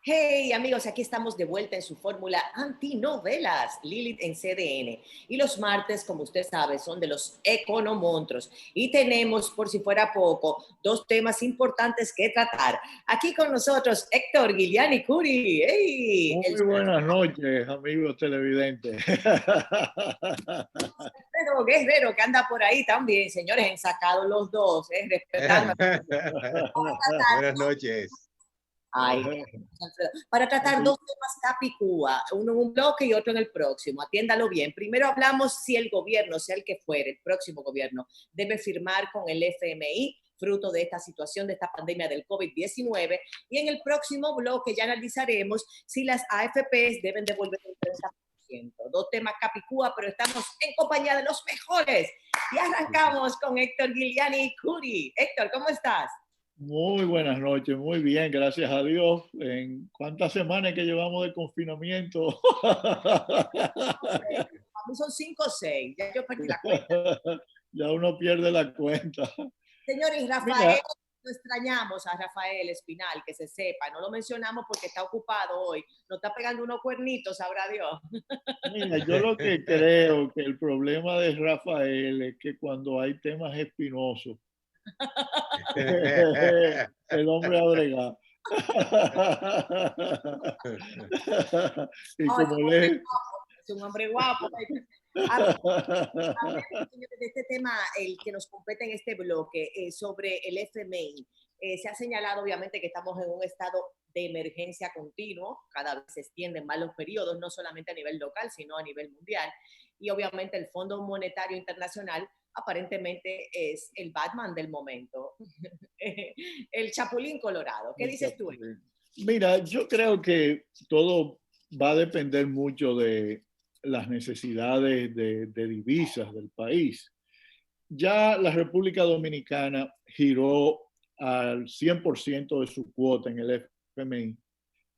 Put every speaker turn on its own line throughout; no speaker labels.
Hey amigos, aquí estamos de vuelta en su fórmula antinovelas, Lilith en CDN. Y los martes, como usted sabe, son de los economontros. Y tenemos, por si fuera poco, dos temas importantes que tratar. Aquí con nosotros Héctor Guiliani Curi. Hey, el
Muy buenas noches, amigos televidentes.
Guerrero que anda por ahí también, señores, ensacados los dos, respetando.
Buenas noches.
Ay, para tratar dos temas capicúa, uno en un bloque y otro en el próximo. Atiéndalo bien. Primero hablamos si el gobierno, sea el que fuere, el próximo gobierno, debe firmar con el FMI, fruto de esta situación, de esta pandemia del COVID-19. Y en el próximo bloque ya analizaremos si las AFPs deben devolver el 30%. Dos temas capicúa, pero estamos en compañía de los mejores. Y arrancamos con Héctor Guiliani Curi. Héctor, ¿cómo estás?
Muy buenas noches, muy bien, gracias a Dios. ¿En cuántas semanas que llevamos de confinamiento?
A mí son 5 o 6, ya yo perdí la cuenta.
Ya uno pierde la cuenta.
Señores, Rafael, lo extrañamos a Rafael Espinal, que se sepa, no lo mencionamos porque está ocupado hoy, nos está pegando unos cuernitos, sabrá Dios.
Mira, yo lo que creo que el problema de Rafael es que cuando hay temas espinosos, el hombre ha bregado. Y como le...
Es un hombre guapo. De este tema, el que nos compete en este bloque, sobre el FMI. Se ha señalado obviamente que estamos en un estado de emergencia continuo, cada vez se extienden más los periodos, no solamente a nivel local, sino a nivel mundial. Y obviamente el Fondo Monetario Internacional aparentemente es el Batman del momento, el Chapulín Colorado. ¿Qué dices tú?
Mira, yo creo que todo va a depender mucho de las necesidades de divisas del país. Ya la República Dominicana giró al 100% de su cuota en el FMI,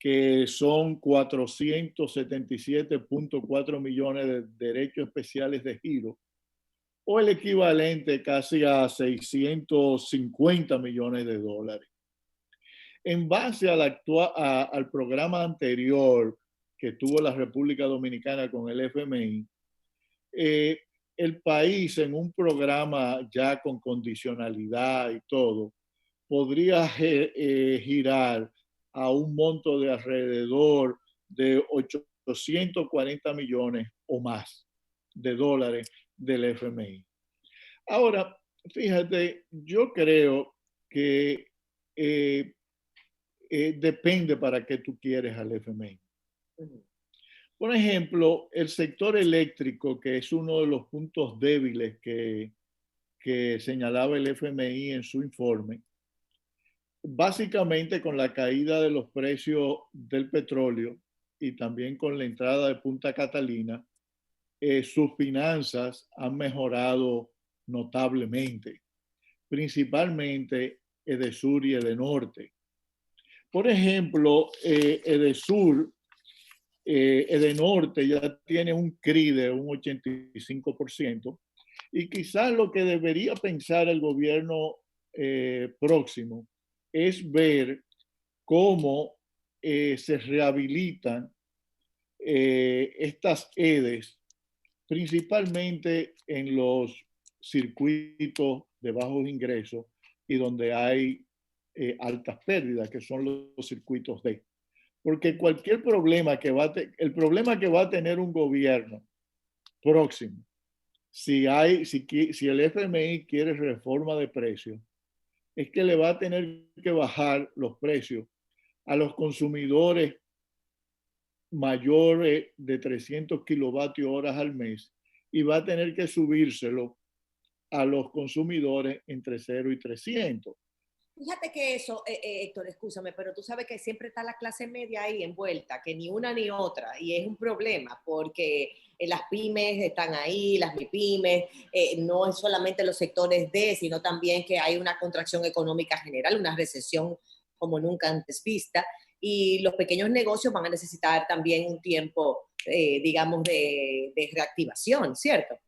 que son 477.4 millones de derechos especiales de giro, o el equivalente casi a 650 millones de dólares. En base al programa anterior que tuvo la República Dominicana con el FMI, el país en un programa ya con condicionalidad y todo, podría girar a un monto de alrededor de 840 millones o más de dólares del FMI. Ahora, fíjate, yo creo que depende para qué tú quieres al FMI. Por ejemplo, el sector eléctrico, que es uno de los puntos débiles que señalaba el FMI en su informe, básicamente con la caída de los precios del petróleo y también con la entrada de Punta Catalina, sus finanzas han mejorado notablemente, principalmente Edesur y Edenorte. Por ejemplo, Edesur, Edenorte ya tiene un CRI de un 85%, y quizás lo que debería pensar el gobierno próximo es ver cómo se rehabilitan estas EDES, principalmente en los circuitos de bajos ingresos y donde hay altas pérdidas, que son los circuitos D. Porque cualquier problema el problema que va a tener un gobierno próximo, si el FMI quiere reforma de precios, es que le va a tener que bajar los precios a los consumidores mayores de 300 kilovatios horas al mes, y va a tener que subírselo a los consumidores entre 0 y 300.
Fíjate que eso, Héctor, escúchame, pero tú sabes que siempre está la clase media ahí envuelta, que ni una ni otra, y es un problema porque las pymes están ahí, las MIPYMES, no es solamente los sectores D, sino también que hay una contracción económica general, una recesión como nunca antes vista, y los pequeños negocios van a necesitar también un tiempo, digamos, de reactivación, ¿cierto?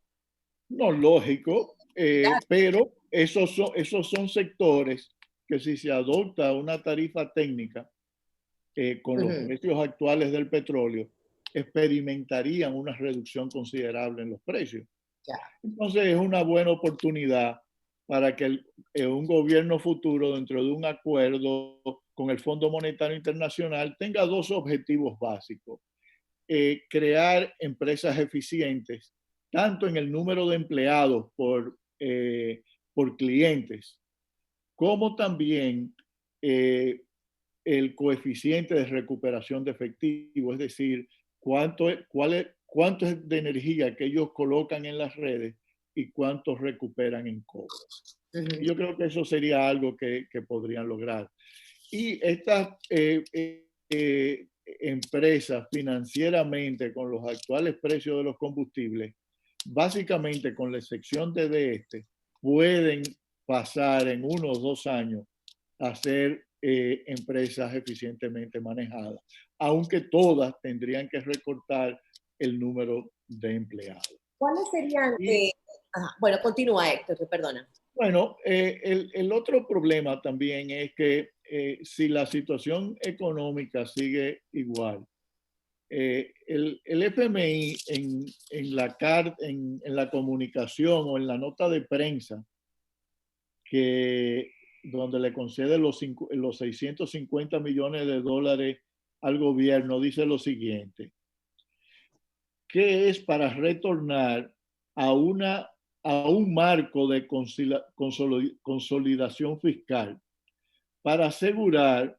No, lógico, pero esos son sectores que si se adopta una tarifa técnica con los precios actuales del petróleo, experimentarían una reducción considerable en los precios. Entonces es una buena oportunidad para que un gobierno futuro, dentro de un acuerdo con el Fondo Monetario Internacional, tenga dos objetivos básicos. Crear empresas eficientes, tanto en el número de empleados por clientes, como también el coeficiente de recuperación de efectivo, es decir, cuánto es de energía que ellos colocan en las redes y cuánto recuperan en cobro. Yo creo que eso sería algo que podrían lograr. Y estas empresas financieramente, con los actuales precios de los combustibles, básicamente con la excepción de este, pueden pasar en 1 o 2 años a ser empresas eficientemente manejadas, aunque todas tendrían que recortar el número de empleados.
¿Cuáles serían? Bueno, continúa Héctor, perdona.
Bueno, el otro problema también es que si la situación económica sigue igual, el FMI en la comunicación o en la nota de prensa donde le concede los 650 millones de dólares al gobierno, dice lo siguiente, que es para retornar a un marco de consolidación fiscal para asegurar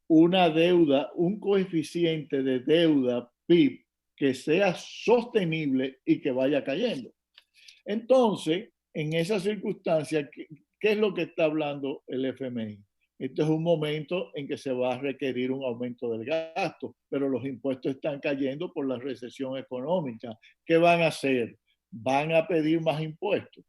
una deuda, un coeficiente de deuda PIB que sea sostenible y que vaya cayendo. Entonces, en esa circunstancia, ¿qué es lo que está hablando el FMI? Este es un momento en que se va a requerir un aumento del gasto, pero los impuestos están cayendo por la recesión económica. ¿Qué van a hacer? ¿Van a pedir más impuestos?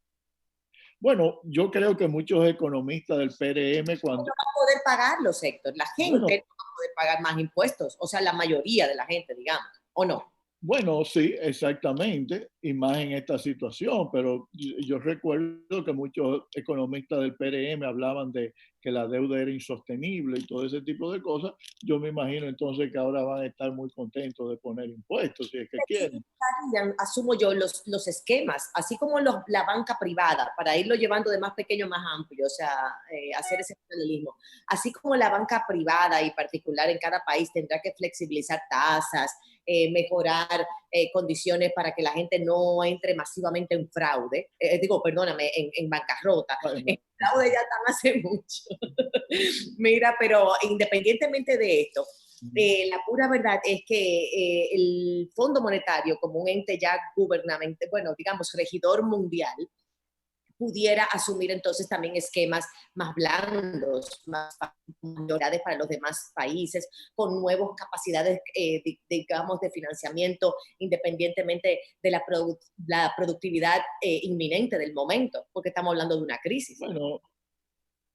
Bueno, yo creo que muchos economistas del PRM cuando...
No va a poder pagarlos, Héctor. La gente no va a poder pagar más impuestos. O sea, la mayoría de la gente, digamos, ¿o no?
Bueno, sí, exactamente, y más en esta situación, pero yo recuerdo que muchos economistas del PRM hablaban de que la deuda era insostenible y todo ese tipo de cosas. Yo me imagino entonces que ahora van a estar muy contentos de poner impuestos, si es que quieren.
Asumo yo los esquemas, así como la banca privada, para irlo llevando de más pequeño a más amplio, o sea, hacer ese paralelismo. Así como la banca privada y particular en cada país tendrá que flexibilizar tasas, mejorar condiciones para que la gente no entre masivamente en fraude, en bancarrota. En fraude ya están hace mucho. Mira, pero independientemente de esto, la pura verdad es que el Fondo Monetario, como un ente ya gubernamental, bueno, digamos, regidor mundial, pudiera asumir entonces también esquemas más blandos, más prioridades para los demás países, con nuevas capacidades, digamos, de financiamiento, independientemente de la productividad inminente del momento, porque estamos hablando de una crisis.
Bueno,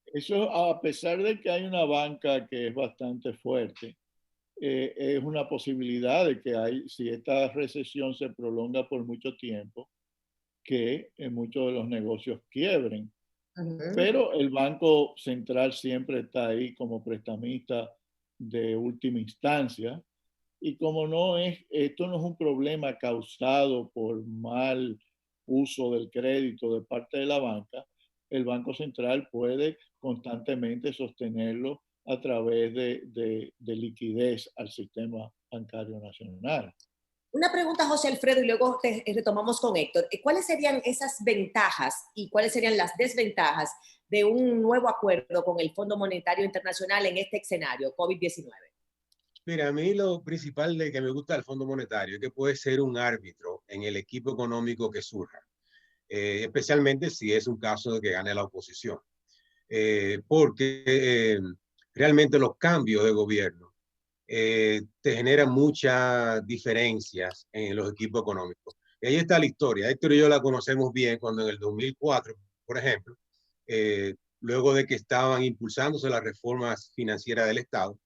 eso a pesar de que hay una banca que es bastante fuerte, es una posibilidad de que si esta recesión se prolonga por mucho tiempo, que muchos de los negocios quiebren. Pero el Banco Central siempre está ahí como prestamista de última instancia. Y como esto no es un problema causado por mal uso del crédito de parte de la banca, el Banco Central puede constantemente sostenerlo a través de liquidez al sistema bancario nacional.
Una pregunta, José Alfredo, y luego retomamos con Héctor. ¿Cuáles serían esas ventajas y cuáles serían las desventajas de un nuevo acuerdo con el Fondo Monetario Internacional en este escenario COVID-19?
Mira, a mí lo principal de que me gusta del Fondo Monetario es que puede ser un árbitro en el equipo económico que surja, especialmente si es un caso de que gane la oposición, porque realmente los cambios de gobierno te generan muchas diferencias en los equipos económicos. Y ahí está la historia. Héctor y yo la conocemos bien cuando en el 2004, por ejemplo, luego de que estaban impulsándose las reformas financieras del Estado,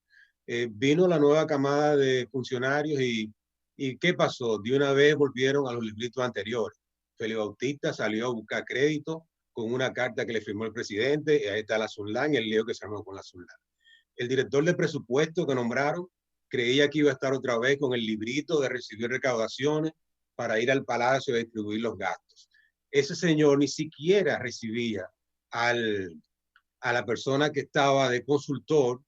vino la nueva camada de funcionarios y ¿qué pasó? De una vez volvieron a los libritos anteriores. Félix Bautista salió a buscar crédito con una carta que le firmó el presidente, y ahí está la Sunlan y el lío que se armó con la Sunlan. El director de presupuesto que nombraron creía que iba a estar otra vez con el librito de recibir recaudaciones para ir al palacio a distribuir los gastos. Ese señor ni siquiera recibía a la persona que estaba de consultor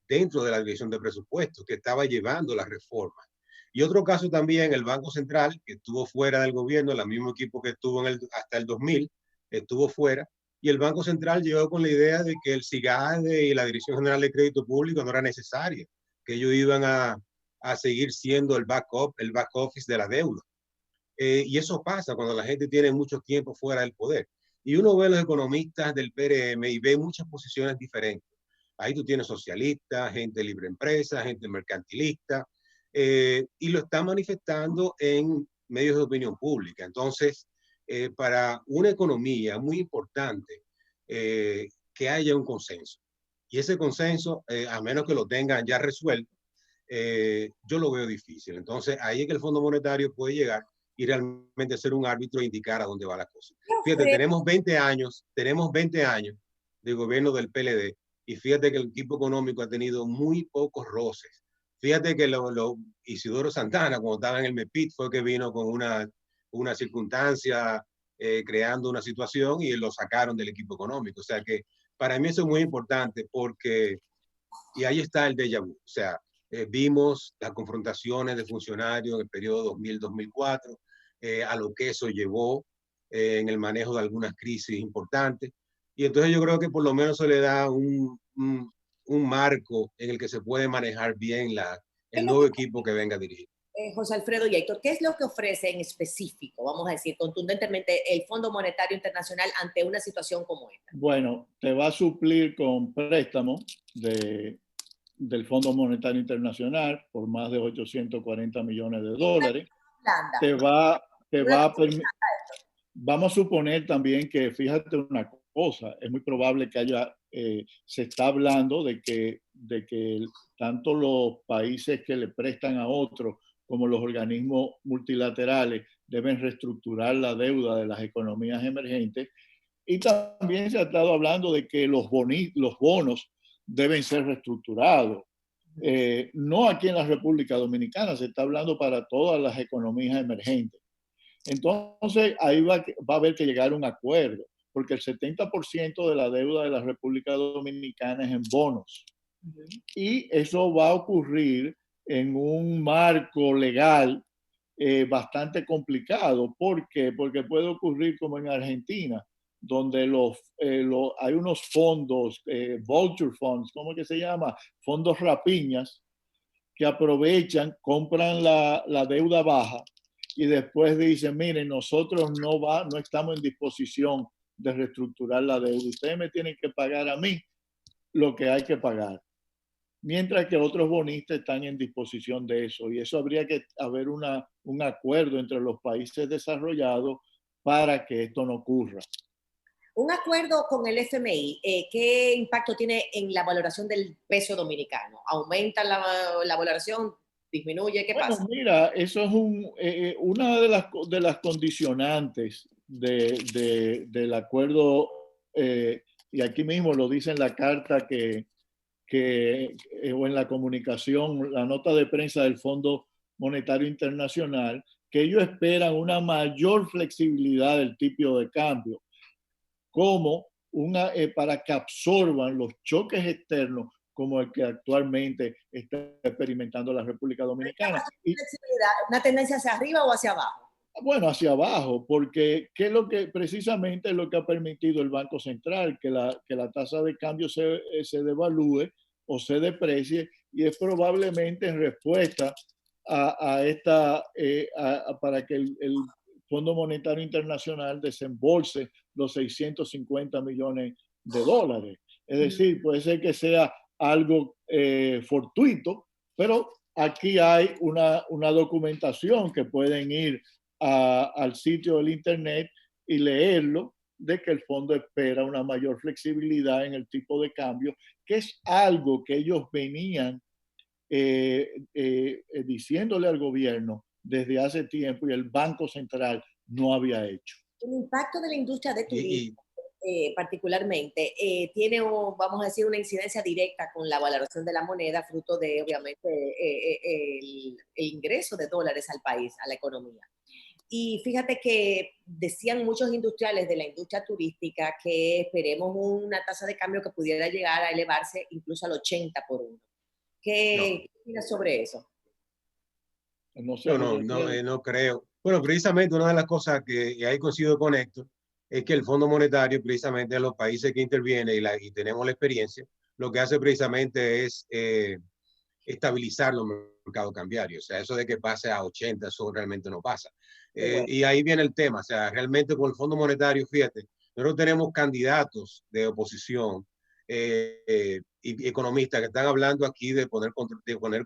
dentro de la dirección de presupuestos, que estaba llevando las reformas. Y otro caso también, el Banco Central, que estuvo fuera del gobierno, el mismo equipo que estuvo hasta el 2000, estuvo fuera, y el Banco Central llegó con la idea de que el SIGADE y la Dirección General de Crédito Público no era necesaria, que ellos iban a seguir siendo el back office de la deuda. Y eso pasa cuando la gente tiene mucho tiempo fuera del poder. Y uno ve a los economistas del PRM y ve muchas posiciones diferentes. Ahí tú tienes socialistas, gente libre empresa, gente mercantilista, y lo están manifestando en medios de opinión pública. Entonces, para una economía muy importante que haya un consenso. Y ese consenso, a menos que lo tengan ya resuelto, yo lo veo difícil. Entonces, ahí es que el Fondo Monetario puede llegar y realmente ser un árbitro e indicar a dónde va la cosa. Fíjate, tenemos 20 años de gobierno del PLD y fíjate que el equipo económico ha tenido muy pocos roces. Fíjate que Isidoro Santana, cuando estaba en el MEPIT, fue que vino con una circunstancia creando una situación y lo sacaron del equipo económico. O sea que para mí eso es muy importante porque, y ahí está el déjà vu, o sea, vimos las confrontaciones de funcionarios en el periodo 2000-2004, a lo que eso llevó en el manejo de algunas crisis importantes. Y entonces yo creo que por lo menos se le da un marco en el que se puede manejar bien el nuevo equipo que venga a dirigir.
José Alfredo y Héctor, ¿qué es lo que ofrece en específico, vamos a decir, contundentemente, el Fondo Monetario Internacional ante una situación como esta?
Bueno, te va a suplir con préstamos del Fondo Monetario Internacional por más de 840 millones de dólares. Vamos a suponer también que, fíjate una cosa, es muy probable que se está hablando de que tanto los países que le prestan a otros como los organismos multilaterales deben reestructurar la deuda de las economías emergentes. Y también se ha estado hablando de que los bonos deben ser reestructurados. No aquí en la República Dominicana, se está hablando para todas las economías emergentes. Entonces, ahí va a haber que llegar a un acuerdo, porque el 70% de la deuda de la República Dominicana es en bonos. Y eso va a ocurrir en un marco legal bastante complicado. ¿Por qué? Porque puede ocurrir como en Argentina, donde hay unos fondos, vulture funds, ¿cómo que se llama? Fondos rapiñas, que aprovechan, compran la deuda baja y después dicen, miren, nosotros no estamos en disposición de reestructurar la deuda. Ustedes me tienen que pagar a mí lo que hay que pagar. Mientras que otros bonistas están en disposición de eso. Y eso habría que haber un acuerdo entre los países desarrollados para que esto no ocurra.
Un acuerdo con el FMI, ¿qué impacto tiene en la valoración del peso dominicano? ¿Aumenta la valoración? ¿Disminuye? ¿Qué pasa?
Mira, eso es una de las condicionantes del acuerdo, y aquí mismo lo dice en la carta o en la comunicación, la nota de prensa del Fondo Monetario Internacional, que ellos esperan una mayor flexibilidad del tipo de cambio, como para que absorban los choques externos como el que actualmente está experimentando la República Dominicana.
¿Una tendencia hacia arriba o hacia abajo?
Bueno, hacia abajo, porque precisamente es lo que ha permitido el Banco Central, que la tasa de cambio se devalúe o se deprecie, y es probablemente en respuesta para que el Fondo Monetario Internacional desembolse los 650 millones de dólares. Es decir, puede ser que sea algo fortuito, pero aquí hay una documentación que pueden ir al sitio del internet y leerlo, de que el fondo espera una mayor flexibilidad en el tipo de cambio, que es algo que ellos venían diciéndole al gobierno desde hace tiempo y el Banco Central no había hecho.
El impacto de la industria de turismo particularmente, tiene, vamos a decir, una incidencia directa con la valoración de la moneda, fruto de, obviamente, el ingreso de dólares al país, a la economía. Y fíjate que decían muchos industriales de la industria turística que esperemos una tasa de cambio que pudiera llegar a elevarse incluso al 80 por 1. ¿Qué opinas sobre eso?
No sé,
no creo. Bueno, precisamente una de las cosas que ahí coincido con Héctor es que el Fondo Monetario, precisamente en los países que interviene y tenemos la experiencia, lo que hace precisamente es estabilizar los mercados cambiarios. O sea, eso de que pase a 80, eso realmente no pasa.
Bueno.
Y ahí viene el tema. O sea, realmente con el Fondo Monetario, fíjate, nosotros tenemos candidatos de oposición y economistas que están hablando aquí de poner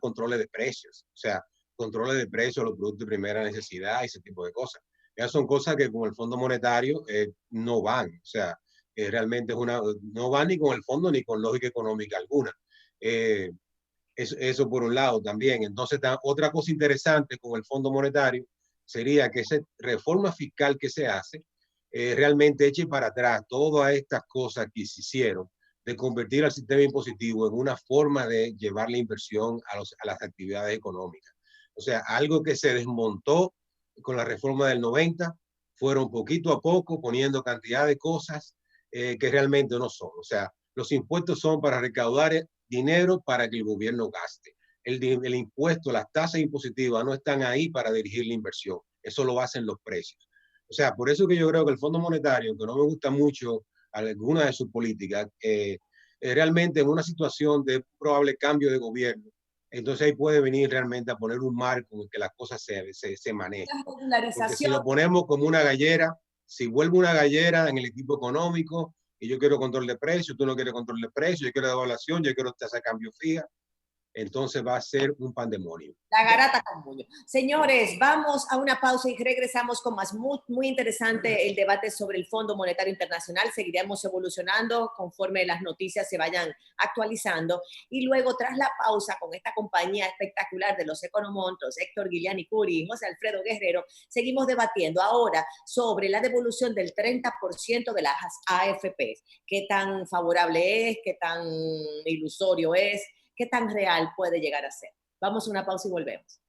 controles de precios. O sea, controles de precios a los productos de primera necesidad y ese tipo de cosas. Esas son cosas que con el Fondo Monetario no van. O sea, realmente no van ni con el fondo ni con lógica económica alguna. Eso por un lado también. Entonces, otra cosa interesante con el Fondo Monetario sería que esa reforma fiscal que se hace realmente eche para atrás todas estas cosas que se hicieron de convertir al sistema impositivo en una forma de llevar la inversión a las actividades económicas. O sea, algo que se desmontó con la reforma del 90, fueron poquito a poco poniendo cantidad de cosas que realmente no son. O sea, los impuestos son para recaudar dinero para que el gobierno gaste. El impuesto, las tasas impositivas no están ahí para dirigir la inversión. Eso lo hacen los precios. O sea, por eso que yo creo que el Fondo Monetario, que no me gusta mucho alguna de sus políticas, realmente en una situación de probable cambio de gobierno, entonces ahí puede venir realmente a poner un marco en el que las cosas se manejen. Porque si lo ponemos como una gallera, si vuelve una gallera en el equipo económico, y yo quiero control de precios, tú no quieres control de precios, yo quiero devaluación, yo quiero tasa de cambio fija, entonces va a ser un pandemonio.
La garata con puño. Señores, vamos a una pausa y regresamos con más. Muy interesante el debate sobre el Fondo Monetario Internacional. Seguiremos evolucionando conforme las noticias se vayan actualizando. Y luego, tras la pausa, con esta compañía espectacular de los economontos, Héctor Guiliani Curi y José Alfredo Guerrero, seguimos debatiendo ahora sobre la devolución del 30% de las AFPs. ¿Qué tan favorable es? ¿Qué tan ilusorio es? ¿Qué tan real puede llegar a ser? Vamos a una pausa y volvemos.